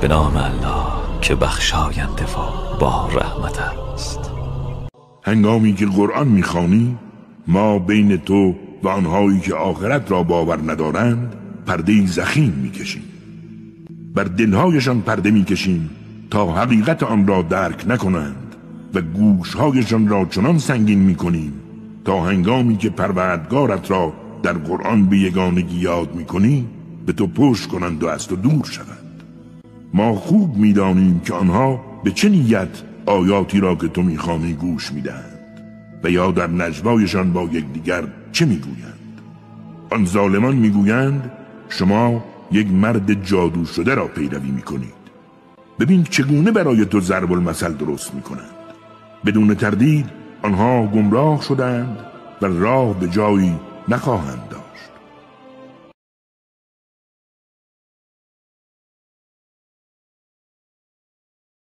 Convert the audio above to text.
به نام الله که بخشاینده و با رحمت است. هنگامی که قرآن میخوانی ما بین تو و آنهایی که آخرت را باور ندارند پرده زخیم میکشیم، بر دلهایشان پرده میکشیم تا حقیقت آن را درک نکنند و گوشهایشان را چنان سنگین میکنیم تا هنگامی که پروردگارت را در قرآن به یگانگی یاد میکنی به تو پشت کنند و از تو دور شوند. ما خوب میدانیم که آنها به چه نیت آیاتی را که تو میخوانی گوش میدهند و یا در نجوایشان با یکدیگر چه میگویند. آن ظالمان میگویند شما یک مرد جادو شده را پیروی میکنید. ببین چگونه برای تو ضرب المثل درست میکنند. بدون تردید آنها گمراه شدند و راه به جایی نخواهند داشت.